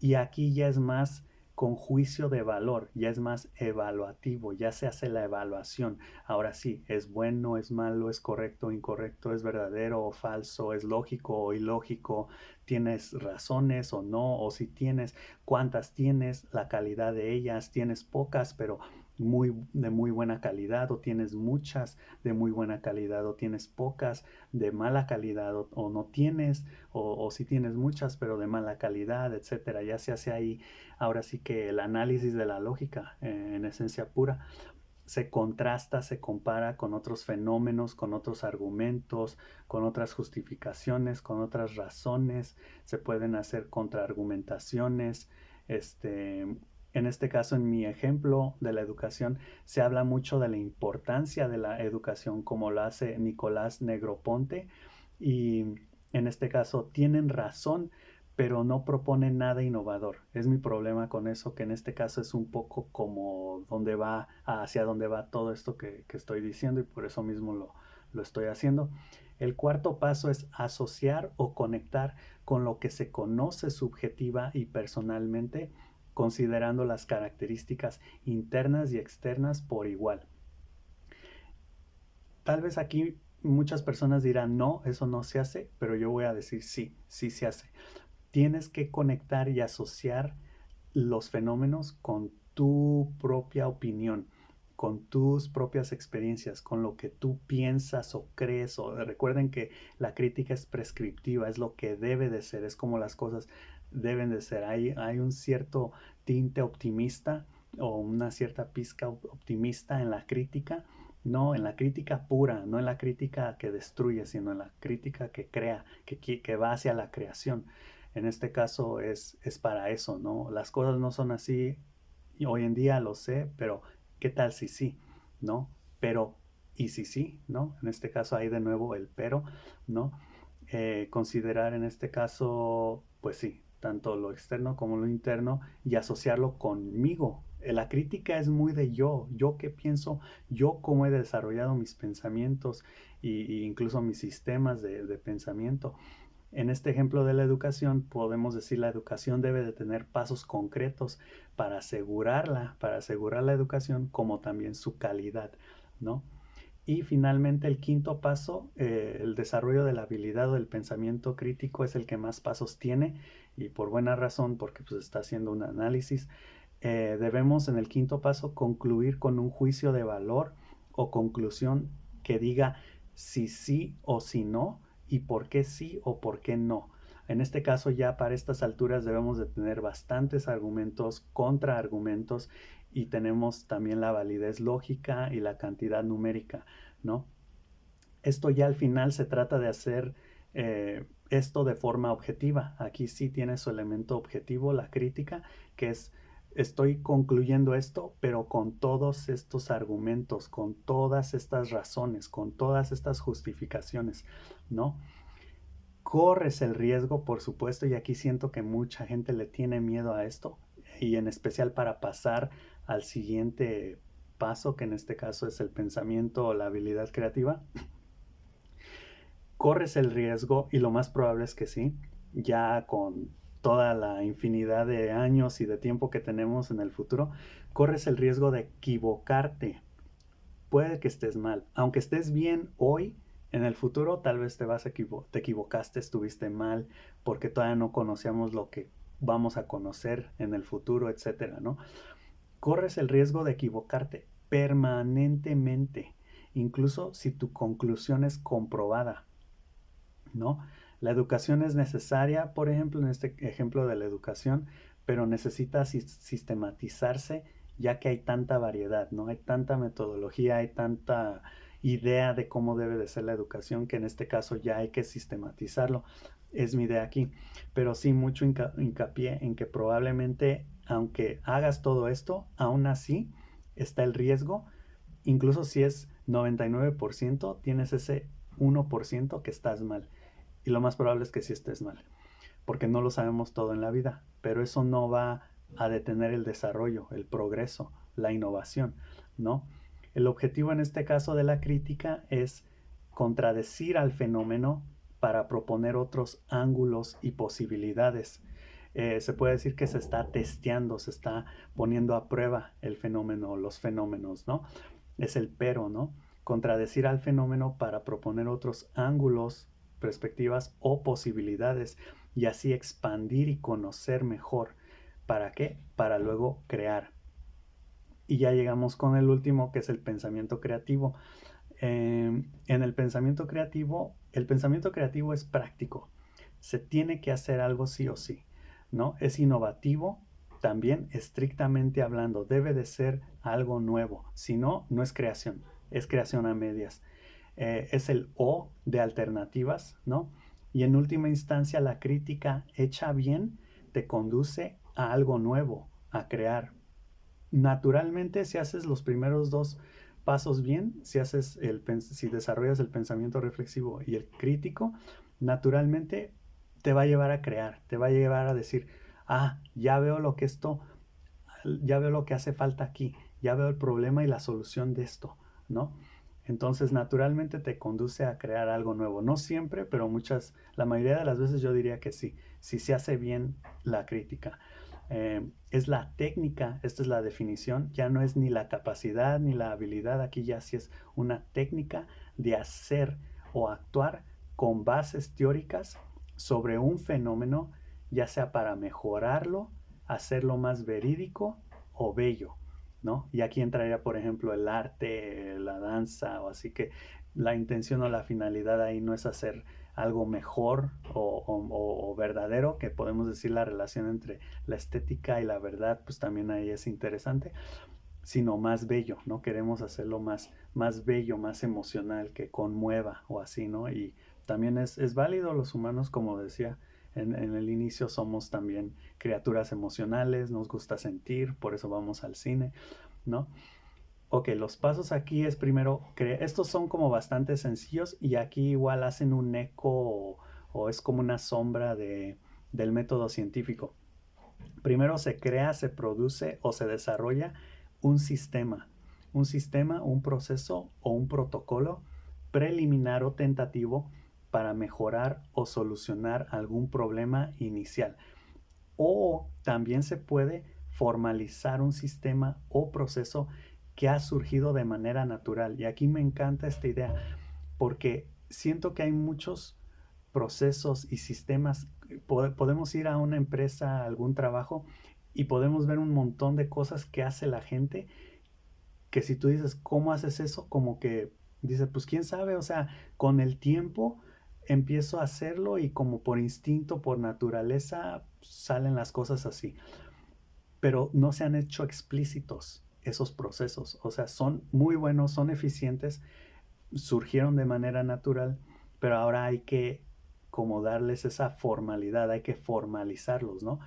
y aquí ya es más con juicio de valor, ya es más evaluativo, ya se hace la evaluación. Ahora sí, es bueno, es malo, es correcto, incorrecto, es verdadero o falso, es lógico o ilógico, tienes razones o no, o si tienes, cuántas tienes, la calidad de ellas, tienes pocas, pero de muy buena calidad, o tienes muchas de muy buena calidad, o tienes pocas de mala calidad, o no tienes, o si tienes muchas pero de mala calidad, etcétera. Ya se hace ahí ahora sí que el análisis de la lógica, en esencia pura. Se contrasta, se compara con otros fenómenos, con otros argumentos, con otras justificaciones, con otras razones, se pueden hacer contraargumentaciones. Este, en este caso, en mi ejemplo de la educación, se habla mucho de la importancia de la educación, como lo hace Nicolás Negroponte, y en este caso tienen razón, pero no propone nada innovador. Es mi problema con eso, que en este caso es un poco como hacia dónde va todo esto que estoy diciendo, y por eso mismo lo estoy haciendo. El cuarto paso es asociar o conectar con lo que se conoce subjetiva y personalmente, considerando las características internas y externas por igual. Tal vez aquí muchas personas dirán, no, eso no se hace, pero yo voy a decir sí, sí se hace. Tienes que conectar y asociar los fenómenos con tu propia opinión, con tus propias experiencias, con lo que tú piensas o crees. O recuerden que la crítica es prescriptiva, es lo que debe de ser, es como las cosas deben de ser. Hay un cierto tinte optimista o una cierta pizca optimista en la crítica. No, en la crítica pura, no en la crítica que destruye, sino en la crítica que crea, que va hacia la creación. En este caso es para eso, ¿no? Las cosas no son así, y hoy en día lo sé, pero ¿qué tal si sí? ¿No? Pero, ¿y si sí? ¿No? En este caso hay de nuevo el pero, ¿no? Considerar en este caso, pues sí, tanto lo externo como lo interno, y asociarlo conmigo. La crítica es muy de yo qué pienso, yo cómo he desarrollado mis pensamientos, y incluso mis sistemas de pensamiento. En este ejemplo de la educación, podemos decir la educación debe de tener pasos concretos para asegurar la educación, como también su calidad, ¿no? Y finalmente el quinto paso, el desarrollo de la habilidad o del pensamiento crítico, es el que más pasos tiene, y por buena razón, porque pues está haciendo un análisis. Debemos en el quinto paso concluir con un juicio de valor o conclusión que diga si sí o si no, y por qué sí o por qué no. En este caso, ya para estas alturas debemos de tener bastantes argumentos, contraargumentos, y tenemos también la validez lógica y la cantidad numérica, ¿no? Esto ya al final se trata de hacer esto de forma objetiva. Aquí sí tiene su elemento objetivo, la crítica, que es: estoy concluyendo esto, pero con todos estos argumentos, con todas estas razones, con todas estas justificaciones, ¿no? Corres el riesgo, por supuesto, y aquí siento que mucha gente le tiene miedo a esto, y en especial para pasar al siguiente paso, que en este caso es el pensamiento o la habilidad creativa. Corres el riesgo, y lo más probable es que sí, ya con toda la infinidad de años y de tiempo que tenemos en el futuro, corres el riesgo de equivocarte. Puede que estés mal, aunque estés bien hoy, en el futuro tal vez te equivocaste, estuviste mal, porque todavía no conocíamos lo que vamos a conocer en el futuro, etcétera, ¿no? Corres el riesgo de equivocarte permanentemente, incluso si tu conclusión es comprobada, ¿no? La educación es necesaria, por ejemplo, en este ejemplo de la educación, pero necesita sistematizarse, ya que hay tanta variedad, ¿no? Hay tanta metodología, hay tanta idea de cómo debe de ser la educación, que en este caso ya hay que sistematizarlo. Es mi idea aquí. Pero sí, mucho hincapié en que probablemente, aunque hagas todo esto, aún así está el riesgo. Incluso si es 99%, tienes ese 1% que estás mal. Y lo más probable es que sí estés mal, porque no lo sabemos todo en la vida, pero eso no va a detener el desarrollo, el progreso, la innovación, ¿no? El objetivo en este caso de la crítica es contradecir al fenómeno para proponer otros ángulos y posibilidades. Se puede decir que se está testeando, se está poniendo a prueba el fenómeno, los fenómenos, ¿no? Es el pero, ¿no? Contradecir al fenómeno para proponer otros ángulos, perspectivas o posibilidades, y así expandir y conocer mejor. ¿Para qué? Para luego crear. Y ya llegamos con el último, que es el pensamiento creativo. En el pensamiento creativo es práctico. Se tiene que hacer algo sí o sí, ¿no? Es innovativo, también estrictamente hablando, debe de ser algo nuevo. Si no, no es creación a medias. Es el O de alternativas, ¿no? Y en última instancia, la crítica hecha bien te conduce a algo nuevo, a crear. Naturalmente, si haces los primeros dos pasos bien, si desarrollas el pensamiento reflexivo y el crítico, naturalmente te va a llevar a crear, te va a llevar a decir, ah, ya veo lo que hace falta aquí, ya veo el problema y la solución de esto, ¿no? Entonces, naturalmente te conduce a crear algo nuevo. No siempre, pero la mayoría de las veces yo diría que sí, si se hace bien la crítica. Es la técnica, esta es la definición, ya no es ni la capacidad ni la habilidad, aquí ya sí es una técnica de hacer o actuar con bases teóricas sobre un fenómeno, ya sea para mejorarlo, hacerlo más verídico o bello, ¿no? Y aquí entraría, por ejemplo, el arte, la danza, o así que la intención o la finalidad ahí no es hacer algo mejor o verdadero, que podemos decir la relación entre la estética y la verdad, pues también ahí es interesante, sino más bello, ¿no? Queremos hacerlo más bello, más emocional, que conmueva o así, ¿no? Y también es válido, los humanos, como decía en el inicio, somos también criaturas emocionales, nos gusta sentir, por eso vamos al cine, ¿no? Ok, los pasos aquí es primero, estos son como bastante sencillos y aquí igual hacen un eco o es como una sombra del método científico. Primero se crea, se produce o se desarrolla un sistema. Un sistema, un proceso o un protocolo preliminar o tentativo para mejorar o solucionar algún problema inicial. O también se puede formalizar un sistema o proceso que ha surgido de manera natural. Y aquí me encanta esta idea porque siento que hay muchos procesos y sistemas. Podemos ir a una empresa, a algún trabajo y podemos ver un montón de cosas que hace la gente que si tú dices, ¿cómo haces eso? Como que dice, pues quién sabe, o sea, con el tiempo empiezo a hacerlo y como por instinto, por naturaleza, salen las cosas así. Pero no se han hecho explícitos esos procesos, o sea, son muy buenos, son eficientes, surgieron de manera natural, pero ahora hay que como darles esa formalidad, hay que formalizarlos, ¿no?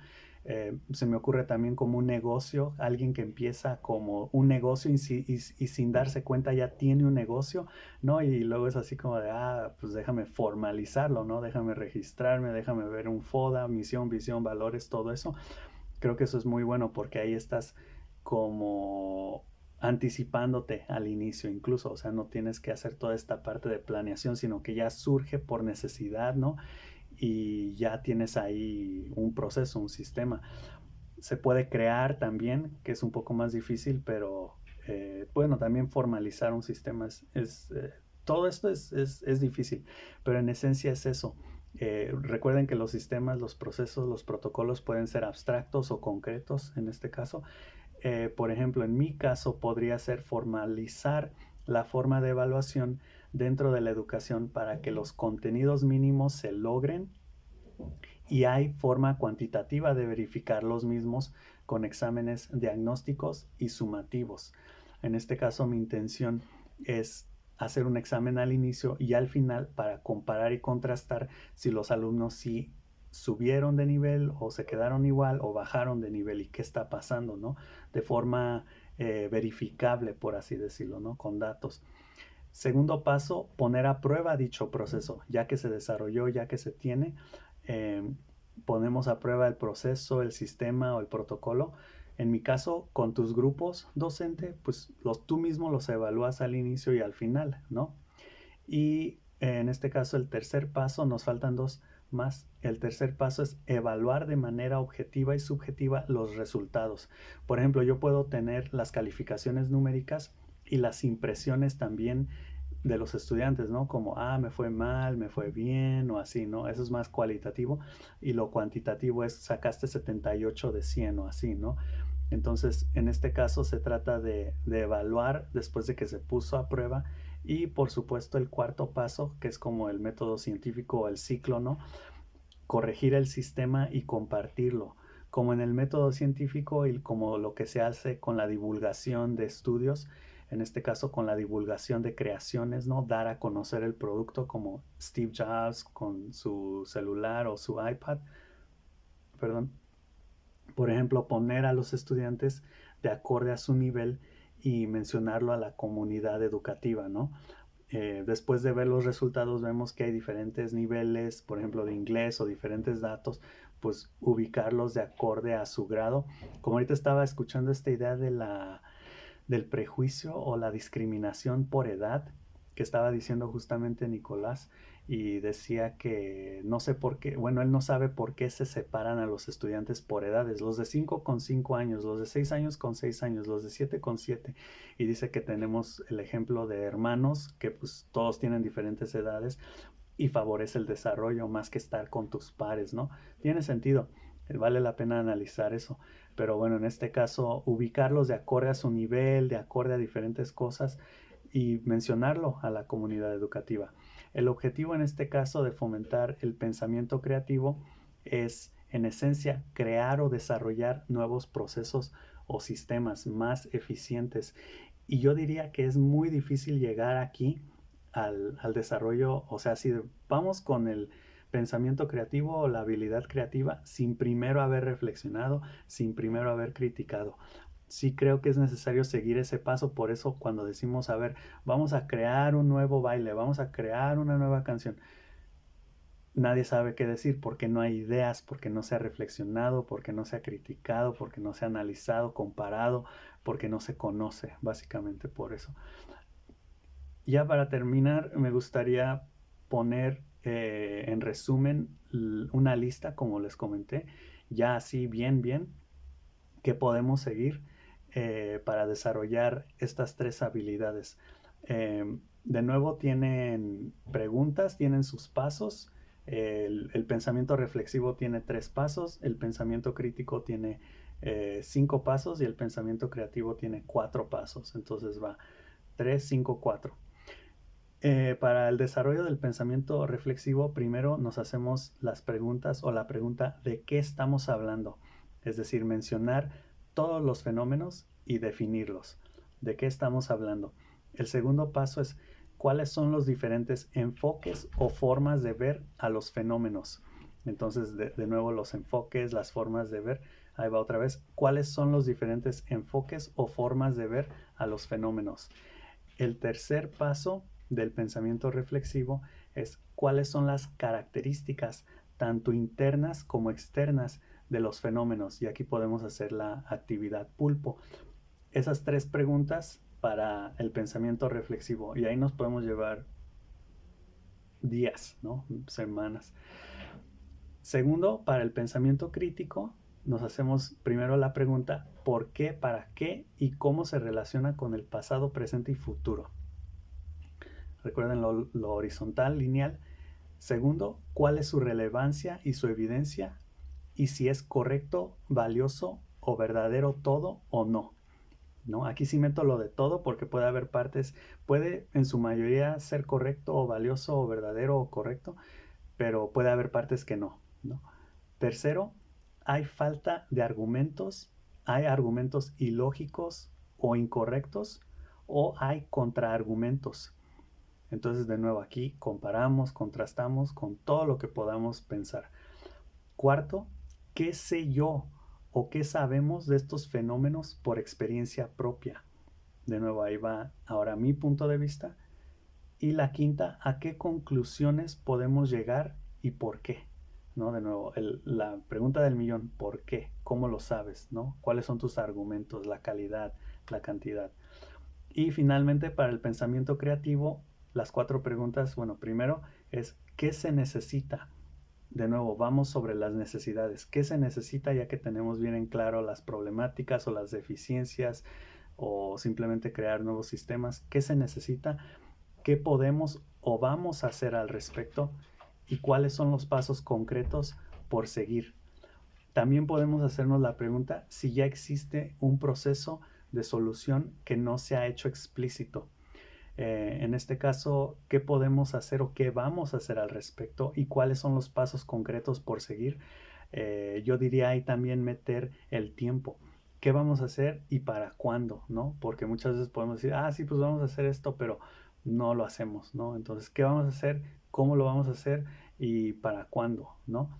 Se me ocurre también como un negocio, alguien que empieza como un negocio y sin darse cuenta ya tiene un negocio, ¿no? Y luego es así como de, pues déjame formalizarlo, ¿no? Déjame registrarme, déjame ver un FODA, misión, visión, valores, todo eso. Creo que eso es muy bueno porque ahí estás como anticipándote al inicio incluso, o sea, no tienes que hacer toda esta parte de planeación, sino que ya surge por necesidad, ¿no? Y ya tienes ahí un proceso, un sistema. Se puede crear también, que es un poco más difícil, pero bueno, también formalizar un sistema todo esto es difícil, pero en esencia es eso. Recuerden que los sistemas, los procesos, los protocolos pueden ser abstractos o concretos en este caso. Por ejemplo, en mi caso podría ser formalizar la forma de evaluación dentro de la educación para que los contenidos mínimos se logren y hay forma cuantitativa de verificar los mismos con exámenes diagnósticos y sumativos. En este caso mi intención es hacer un examen al inicio y al final para comparar y contrastar si los alumnos sí subieron de nivel o se quedaron igual o bajaron de nivel y qué está pasando, ¿no? De forma verificable, por así decirlo, ¿no? Con datos. Segundo paso, poner a prueba dicho proceso, ya que se desarrolló, ya que se tiene, eh, ponemos a prueba el proceso, el sistema o el protocolo. En mi caso, con tus grupos docente, pues tú mismo los evalúas al inicio y al final, ¿no? Y en este caso, el tercer paso, nos faltan dos más. El tercer paso es evaluar de manera objetiva y subjetiva los resultados. Por ejemplo, yo puedo tener las calificaciones numéricas y las impresiones también de los estudiantes, ¿no? Como, me fue mal, me fue bien o así, ¿no? Eso es más cualitativo y lo cuantitativo es sacaste 78 de 100 o así, ¿no? Entonces, en este caso se trata de evaluar después de que se puso a prueba y, por supuesto, el cuarto paso, que es como el método científico o el ciclo, ¿no? Corregir el sistema y compartirlo, como en el método científico y como lo que se hace con la divulgación de estudios, en este caso con la divulgación de creaciones, ¿no? Dar a conocer el producto como Steve Jobs con su celular o su iPad, perdón. Por ejemplo, poner a los estudiantes de acorde a su nivel y mencionarlo a la comunidad educativa, ¿no? Después de ver los resultados vemos que hay diferentes niveles, por ejemplo, de inglés o diferentes datos, pues ubicarlos de acorde a su grado. Como ahorita estaba escuchando esta idea del prejuicio o la discriminación por edad que estaba diciendo justamente Nicolás, y decía que no sé por qué, bueno, él no sabe por qué se separan a los estudiantes por edades, los de 5 con 5 años, los de 6 años con 6 años, los de 7 con 7, y dice que tenemos el ejemplo de hermanos que pues todos tienen diferentes edades y favorece el desarrollo más que estar con tus pares, ¿no? Tiene sentido, vale la pena analizar eso, pero bueno, en este caso, ubicarlos de acorde a su nivel, de acorde a diferentes cosas y mencionarlo a la comunidad educativa. El objetivo en este caso de fomentar el pensamiento creativo es, en esencia, crear o desarrollar nuevos procesos o sistemas más eficientes. Y yo diría que es muy difícil llegar aquí al desarrollo, o sea, si vamos con el pensamiento creativo o la habilidad creativa sin primero haber reflexionado, sin primero haber criticado. Sí creo que es necesario seguir ese paso, por eso cuando decimos, a ver, vamos a crear un nuevo baile, vamos a crear una nueva canción, nadie sabe qué decir porque no hay ideas, porque no se ha reflexionado, porque no se ha criticado, porque no se ha analizado, comparado, porque no se conoce, básicamente por eso. Ya para terminar, me gustaría poner en resumen una lista, como les comenté, ya así bien, que podemos seguir para desarrollar estas tres habilidades. De nuevo, tienen preguntas, tienen sus pasos. El pensamiento reflexivo tiene 3 pasos, el pensamiento crítico tiene 5 pasos y el pensamiento creativo tiene 4 pasos. Entonces va 3, 5, 4. Para el desarrollo del pensamiento reflexivo, primero nos hacemos las preguntas o la pregunta de qué estamos hablando, es decir, mencionar todos los fenómenos y definirlos. ¿De qué estamos hablando? El segundo paso es cuáles son los diferentes enfoques o formas de ver a los fenómenos. Entonces, de nuevo, los enfoques, las formas de ver. Ahí va otra vez. ¿Cuáles son los diferentes enfoques o formas de ver a los fenómenos? El tercer paso del pensamiento reflexivo es cuáles son las características tanto internas como externas de los fenómenos. Y aquí podemos hacer la actividad pulpo. Esas 3 preguntas para el pensamiento reflexivo. Y ahí nos podemos llevar días, ¿no? Semanas. Segundo, para el pensamiento crítico, nos hacemos primero la pregunta ¿por qué, para qué y cómo se relaciona con el pasado, presente y futuro? Recuerden lo horizontal, lineal. Segundo, ¿cuál es su relevancia y su evidencia? Y si es correcto, valioso o verdadero todo o no. ¿No? Aquí sí meto lo de todo porque puede haber partes, puede en su mayoría ser correcto o valioso o verdadero o correcto, pero puede haber partes que no, ¿no? Tercero, hay falta de argumentos, hay argumentos ilógicos o incorrectos o hay contraargumentos. Entonces, de nuevo, aquí comparamos, contrastamos con todo lo que podamos pensar. Cuarto, ¿qué sé yo o qué sabemos de estos fenómenos por experiencia propia? De nuevo, ahí va ahora mi punto de vista. Y la quinta, ¿a qué conclusiones podemos llegar y por qué? ¿No? De nuevo, la pregunta del millón, ¿por qué? ¿Cómo lo sabes? ¿No? ¿Cuáles son tus argumentos? La calidad, la cantidad. Y finalmente, para el pensamiento creativo, las 4 preguntas, bueno, primero es ¿qué se necesita? De nuevo, vamos sobre las necesidades. ¿Qué se necesita ya que tenemos bien en claro las problemáticas o las deficiencias o simplemente crear nuevos sistemas? ¿Qué se necesita? ¿Qué podemos o vamos a hacer al respecto? ¿Y cuáles son los pasos concretos por seguir? También podemos hacernos la pregunta si ya existe un proceso de solución que no se ha hecho explícito. En este caso, ¿qué podemos hacer o qué vamos a hacer al respecto y cuáles son los pasos concretos por seguir? Yo diría ahí también meter el tiempo. ¿Qué vamos a hacer y para cuándo? ¿No? Porque muchas veces podemos decir, sí, pues vamos a hacer esto, pero no lo hacemos, ¿no? Entonces, ¿qué vamos a hacer? ¿Cómo lo vamos a hacer? ¿Y para cuándo? ¿No?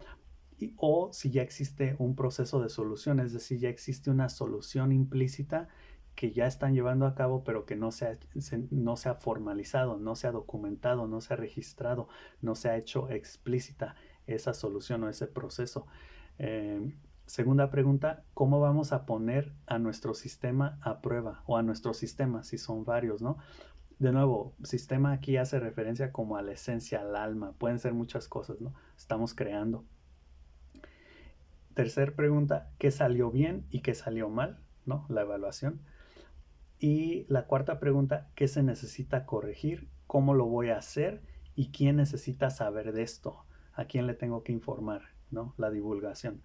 O si ya existe un proceso de solución, es decir, ya existe una solución implícita que ya están llevando a cabo, pero que no se ha formalizado, no se ha documentado, no se ha registrado, no se ha hecho explícita esa solución o ese proceso. Segunda pregunta, ¿cómo vamos a poner a nuestro sistema a prueba? O a nuestro sistema, si son varios, ¿no? De nuevo, sistema aquí hace referencia como a la esencia, al alma. Pueden ser muchas cosas, ¿no? Estamos creando. Tercer pregunta, ¿qué salió bien y qué salió mal? ¿No? La evaluación. Y la cuarta pregunta, ¿qué se necesita corregir? ¿Cómo lo voy a hacer? ¿Y quién necesita saber de esto? ¿A quién le tengo que informar? ¿No? La divulgación.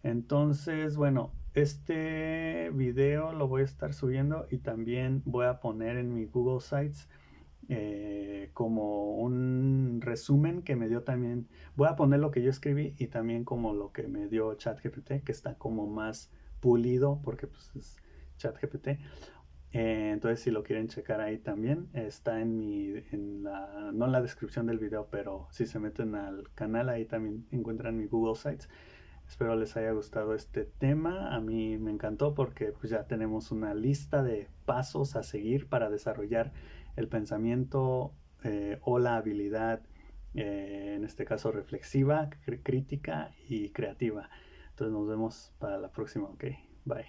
Entonces, bueno, este video lo voy a estar subiendo y también voy a poner en mi Google Sites como un resumen que me dio también. Voy a poner lo que yo escribí y también como lo que me dio ChatGPT, que está como más pulido porque pues es ChatGPT. Entonces si lo quieren checar ahí también, está no en la descripción del video, pero si se meten al canal ahí también encuentran mi Google Sites. Espero les haya gustado este tema. A mí me encantó porque pues ya tenemos una lista de pasos a seguir para desarrollar el pensamiento o la habilidad, en este caso reflexiva, crítica y creativa. Entonces nos vemos para la próxima. Ok, bye.